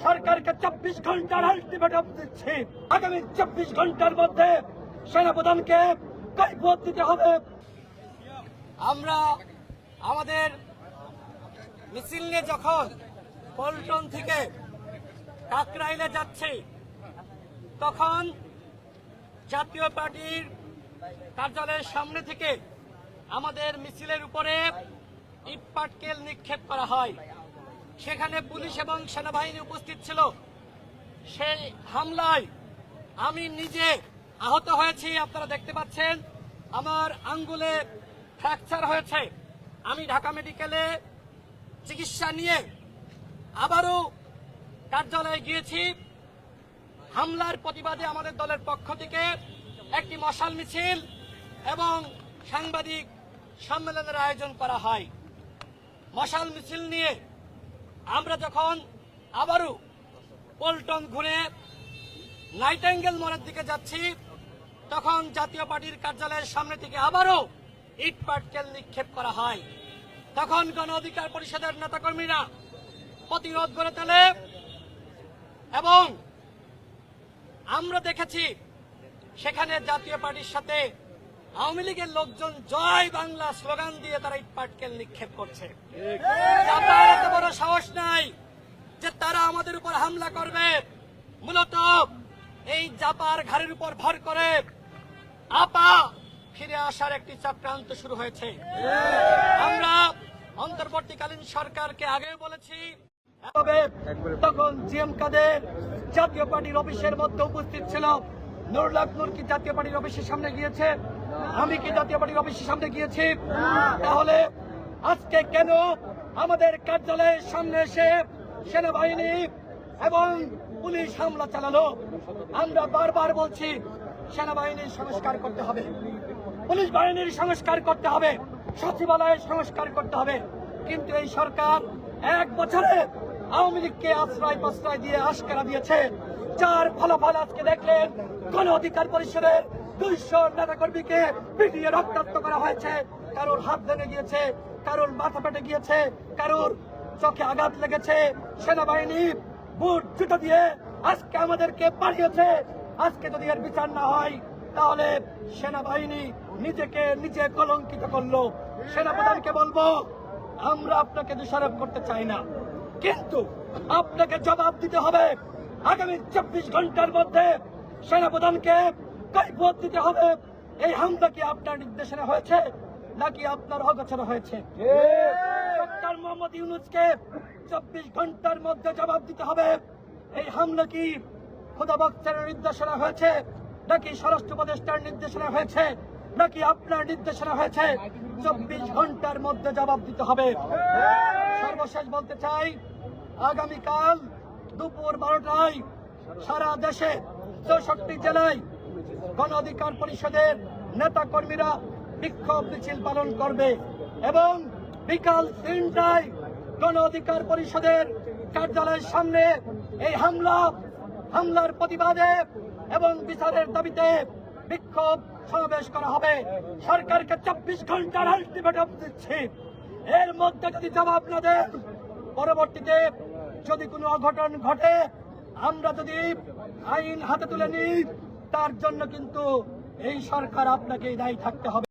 সরকারকে 24 ঘন্টার আলটিমেটাম দিচ্ছি। আগামী 24 ঘন্টার মধ্যে সেনাপ্রধানকে কৈফিয়ত দিতে হবে। আমরা আমাদের মিছিল নিয়ে যখন পল্টন থেকে কাকরাইলে যাচ্ছি, তখন জাতীয় পার্টির কার্যালয়ের সামনে থেকে আমাদের মিছিলের উপরে ইট পাটকেল নিক্ষেপ করা হয়। সেখানে পুলিশ এবং সেনাবাহিনী উপস্থিত ছিল। সেই হামলায় আমি নিজে আহত হয়েছি। আপনারা দেখতে পাচ্ছেন আমার আঙ্গুলে ফ্র্যাকচার হয়েছে। আমি ঢাকা মেডিকেলে চিকিৎসা নিয়ে আবারও কার্যালয়ে গিয়েছি। হামলার প্রতিবাদে আমাদের দলের পক্ষ থেকে একটি মশাল মিছিল এবং সাংবাদিক সম্মেলনের আয়োজন করা হয়। মশাল মিছিল নিয়ে আমরা যখন আবারও পল্টন ঘুরে নাইটেঙ্গেল মোড়ের দিকে যাচ্ছি, তখন জাতীয় পার্টির কার্যালয়ের সামনে থেকে আবারও ইট পাটকেল নিক্ষেপ করা হয়। তখন গণ অধিকার পরিষদের নেতাকর্মীরা প্রতিরোধ গড়ে তোলে এবং আমরা দেখেছি সেখানে জাতীয় পার্টির সাথে আওয়ামী লীগের লোকজন জয় বাংলা স্লোগান দিয়ে তারা ইট পাটকেল নিক্ষেপ করছে। জাপার এত বড় সাহস নাই যে তারা আমাদের উপর হামলা করবে। মূলত এই জাপার ঘাড়ের উপর ভর করে আপা ফিরে আসার একটি চক্রান্ত শুরু হয়েছে। আমরা অন্তর্বর্তীকালীন সরকারকে আগেও বলেছি। তখন জিএম কাদের জাতীয় পার্টির অফিসের মধ্যে উপস্থিত ছিল। নুরুল নূর কি জাতীয় পার্টির অফিসের সামনে গিয়েছে? আমি কি জাতীয় পার্টির অফিসের সামনে গিয়েছি? তাহলে আজকে কেন আমাদের কার্যালয়ের সামনে এসে সেনাবাহিনী এবং পুলিশ হামলা চালালো? আমরা বারবার বলছি সেনাবাহিনীর সংস্কার করতে হবে, পুলিশ বাহিনীর সংস্কার করতে হবে, সচিবালয়ের সংস্কার করতে হবে। কিন্তু এই সরকার 1 বছরে আওয়ামী লীগকে আশ্রয় প্রশ্রয় দিয়ে আশকারা দিয়েছে, যার ফলাফল আজকে দেখলেন। গণ অধিকার পরিষদের 200 নেতাকর্মীকে পিটিয়ে রক্তাক্ত করা হয়েছে। কারোর হাত ভেঙে গিয়েছে, কারোর মাথা পেটে গিয়েছে, কারোর চোখে আঘাত লেগেছে। সেনাবাহিনী বুট জুতো দিয়ে আজকে আমাদেরকে পাঠিয়েছে। আজকে যদি এর বিচার না হয় তাহলে সেনাবাহিনী নিজেকে নিজে কলঙ্কিত করলো। সেনাপ্রধানকে বলবো, আমরা আপনাকে দোষারোপ করতে চাই না, কিন্তু আপনাকে জবাব দিতে হবে। আগামী 24 ঘন্টার মধ্যে সেনাপ্রধানকে কৈফিয়ত দিতে হবে। এই হামলা কি আপনার নির্দেশনা হয়েছে নাকি আপনার অগোচরে হয়েছে? ডক্টর মোহাম্মদ ইউনূসকে 24 ঘন্টার মধ্যে জবাব দিতে হবে। এই হামলা কি খোদা বক্সের নির্দেশনা হয়েছে নাকি স্বরাষ্ট্র উপদেষ্টার নির্দেশনা হয়েছে নাকি আপনার নির্দেশনা হয়েছে? 24 ঘন্টার মধ্যে জবাব দিতে হবে। সর্বশেষ বলতে চাই, আগামীকাল দুপুর 12টায় সারা দেশে 64 জেলায় গণ অধিকার পরিষদের নেতা কর্মীরা বিক্ষোভ মিছিল পালন করবে এবং বিকাল 3টায় গণ অধিকার পরিষদের কার্যালয়ের সামনে এই হামলার প্রতিবাদে এবং বিচারের দাবিতে বিক্ষোভ সমাবেশ করা হবে। সরকারকে 24 ঘন্টার আলটিমেটাম দিচ্ছি। এর মধ্যে যদি জবাব না দেন, পরবর্তীতে যদি কোনো অঘটন ঘটে, আমরা যদি আইন হাতে তুলে নিই, তার জন্য কিন্তু এই সরকার আপনাকে দায়ী থাকতে হবে।